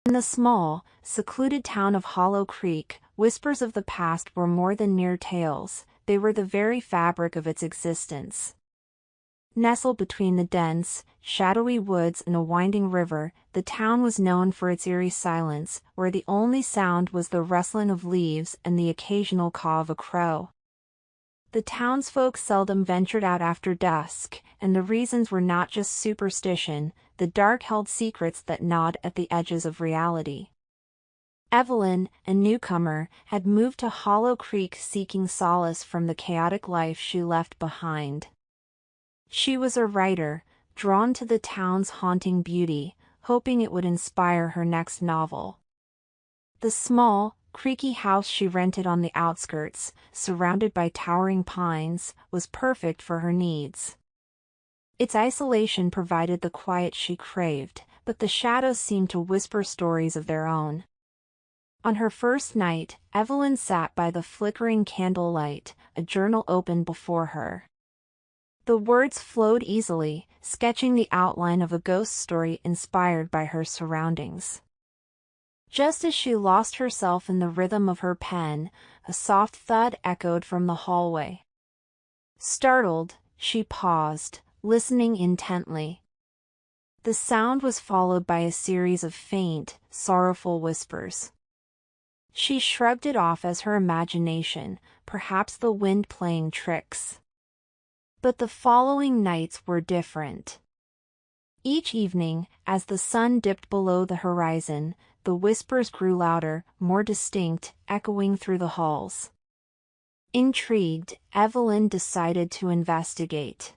In the small, secluded town of Hollow Creek, whispers of the past were more than mere tales, they were the very fabric of its existence. Nestled between the dense, shadowy woods and a winding river, the town was known for its eerie silence, where the only sound was the rustling of leaves and the occasional caw of a crow. The townsfolk seldom ventured out after dusk, and the reasons were not just superstition, the dark-held secrets that gnawed at the edges of reality. Evelyn, a newcomer, had moved to Hollow Creek seeking solace from the chaotic life she left behind. She was a writer, drawn to the town's haunting beauty, hoping it would inspire her next novel. The small, creaky house she rented on the outskirts, surrounded by towering pines, was perfect for her needs. Its isolation provided the quiet she craved, but the shadows seemed to whisper stories of their own. On her first night, Evelyn sat by the flickering candlelight, a journal open before her. The words flowed easily, sketching the outline of a ghost story inspired by her surroundings. Just as she lost herself in the rhythm of her pen, a soft thud echoed from the hallway. Startled, she paused, listening intently. The sound was followed by a series of faint, sorrowful whispers. She shrugged it off as her imagination, perhaps the wind playing tricks. But the following nights were different. Each evening, as the sun dipped below the horizon, the whispers grew louder, more distinct, echoing through the halls. Intrigued, Evelyn decided to investigate.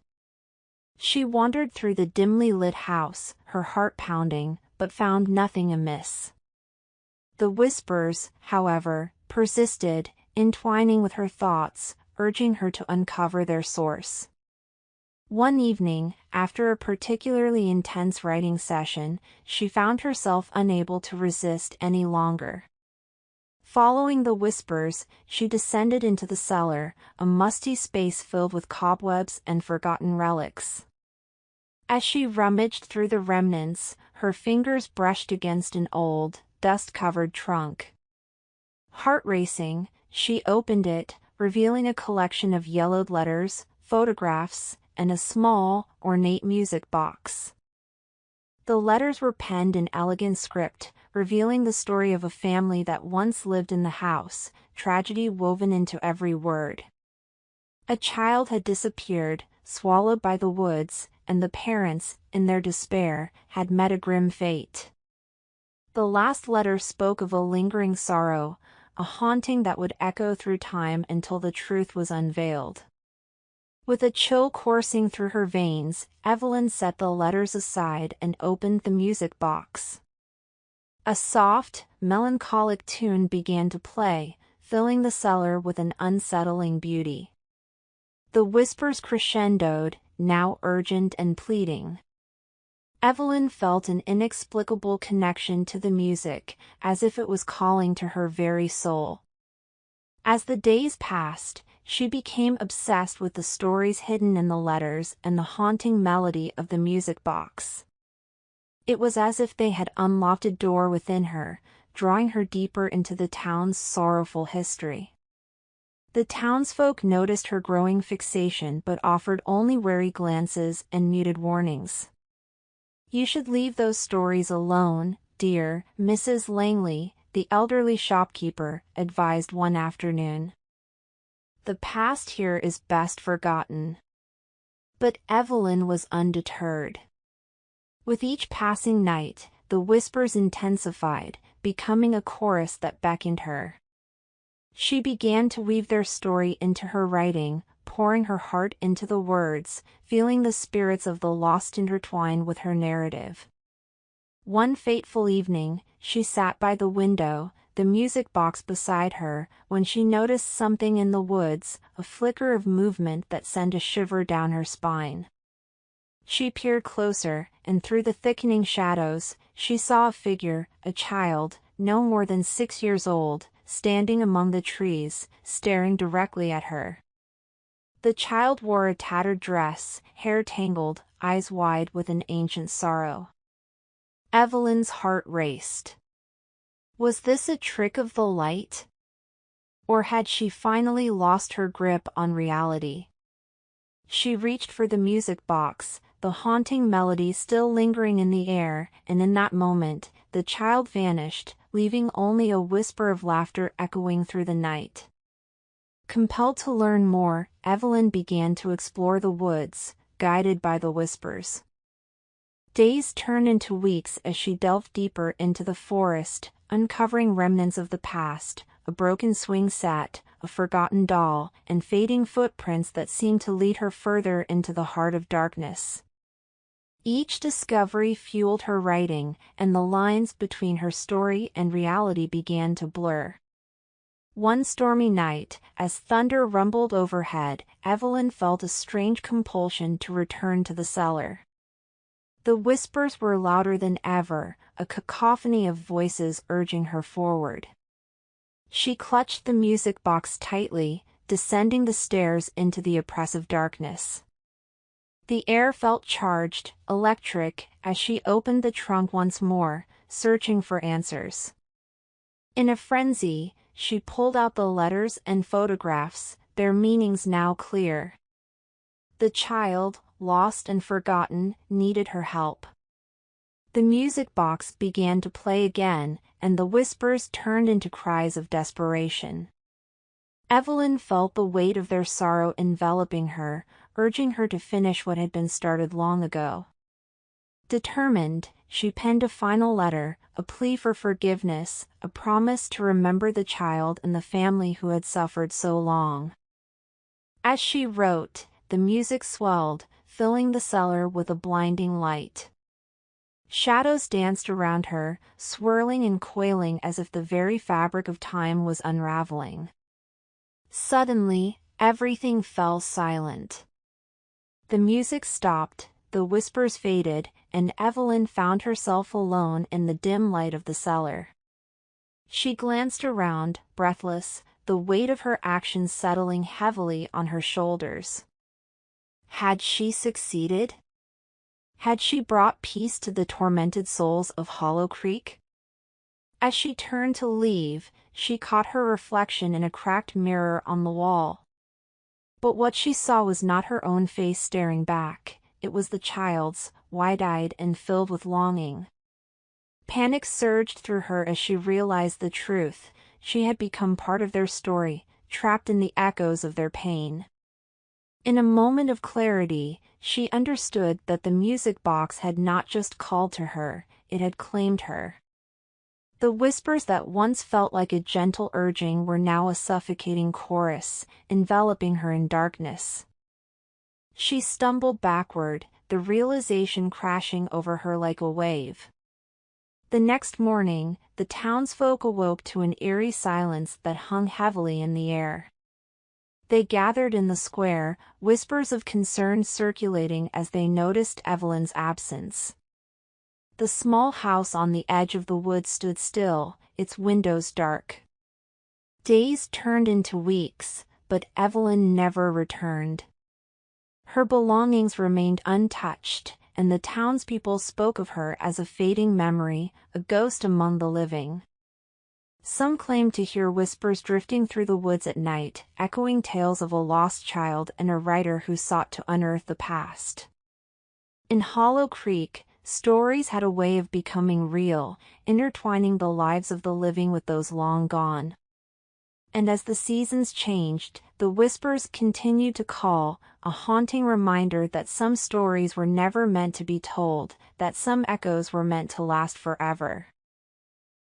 She wandered through the dimly lit house, her heart pounding, but found nothing amiss. The whispers, however, persisted, entwining with her thoughts, urging her to uncover their source. One evening, after a particularly intense writing session, she found herself unable to resist any longer. Following the whispers, she descended into the cellar, a musty space filled with cobwebs and forgotten relics. As she rummaged through the remnants, her fingers brushed against an old, dust-covered trunk. Heart racing, she opened it, revealing a collection of yellowed letters, photographs, and a small, ornate music box. The letters were penned in elegant script, revealing the story of a family that once lived in the house, tragedy woven into every word. A child had disappeared, swallowed by the woods, and the parents, in their despair, had met a grim fate. The last letter spoke of a lingering sorrow, a haunting that would echo through time until the truth was unveiled. With a chill coursing through her veins, Evelyn set the letters aside and opened the music box. A soft, melancholic tune began to play, filling the cellar with an unsettling beauty. The whispers crescendoed, now urgent and pleading. Evelyn felt an inexplicable connection to the music, as if it was calling to her very soul. As the days passed, she became obsessed with the stories hidden in the letters and the haunting melody of the music box. It was as if they had unlocked a door within her, drawing her deeper into the town's sorrowful history. The townsfolk noticed her growing fixation but offered only wary glances and muted warnings. "You should leave those stories alone, dear," Mrs. Langley, the elderly shopkeeper, advised one afternoon. "The past here is best forgotten." But Evelyn was undeterred. With each passing night, the whispers intensified, becoming a chorus that beckoned her. She began to weave their story into her writing, pouring her heart into the words, feeling the spirits of the lost intertwine with her narrative. One fateful evening, she sat by the window, the music box beside her, when she noticed something in the woods, a flicker of movement that sent a shiver down her spine. She peered closer, and through the thickening shadows, she saw a figure, a child, no more than 6 years old, standing among the trees, staring directly at her. The child wore a tattered dress, hair tangled, eyes wide with an ancient sorrow. Evelyn's heart raced. Was this a trick of the light? Or had she finally lost her grip on reality? She reached for the music box, the haunting melody still lingering in the air, and in that moment, the child vanished, leaving only a whisper of laughter echoing through the night. Compelled to learn more, Evelyn began to explore the woods, guided by the whispers. Days turned into weeks as she delved deeper into the forest, uncovering remnants of the past, a broken swing set, a forgotten doll, and fading footprints that seemed to lead her further into the heart of darkness. Each discovery fueled her writing, and the lines between her story and reality began to blur. One stormy night, as thunder rumbled overhead, Evelyn felt a strange compulsion to return to the cellar. The whispers were louder than ever, a cacophony of voices urging her forward. She clutched the music box tightly, descending the stairs into the oppressive darkness. The air felt charged, electric, as she opened the trunk once more, searching for answers. In a frenzy, she pulled out the letters and photographs, their meanings now clear. The child, lost and forgotten, needed her help. The music box began to play again, and the whispers turned into cries of desperation. Evelyn felt the weight of their sorrow enveloping her, urging her to finish what had been started long ago. Determined, she penned a final letter, a plea for forgiveness, a promise to remember the child and the family who had suffered so long. As she wrote, the music swelled, filling the cellar with a blinding light. Shadows danced around her, swirling and coiling as if the very fabric of time was unraveling. Suddenly, everything fell silent. The music stopped, the whispers faded, and Evelyn found herself alone in the dim light of the cellar. She glanced around, breathless, the weight of her actions settling heavily on her shoulders. Had she succeeded? Had she brought peace to the tormented souls of Hollow Creek? As she turned to leave, she caught her reflection in a cracked mirror on the wall. But what she saw was not her own face staring back, it was the child's, wide-eyed and filled with longing. Panic surged through her as she realized the truth. She had become part of their story, trapped in the echoes of their pain. In a moment of clarity, she understood that the music box had not just called to her, it had claimed her. The whispers that once felt like a gentle urging were now a suffocating chorus, enveloping her in darkness. She stumbled backward, the realization crashing over her like a wave. The next morning, the townsfolk awoke to an eerie silence that hung heavily in the air. They gathered in the square, whispers of concern circulating as they noticed Evelyn's absence. The small house on the edge of the woods stood still, its windows dark. Days turned into weeks, but Evelyn never returned. Her belongings remained untouched, and the townspeople spoke of her as a fading memory, a ghost among the living. Some claimed to hear whispers drifting through the woods at night, echoing tales of a lost child and a writer who sought to unearth the past. In Hollow Creek, stories had a way of becoming real, intertwining the lives of the living with those long gone. And as the seasons changed, the whispers continued to call, a haunting reminder that some stories were never meant to be told, that some echoes were meant to last forever.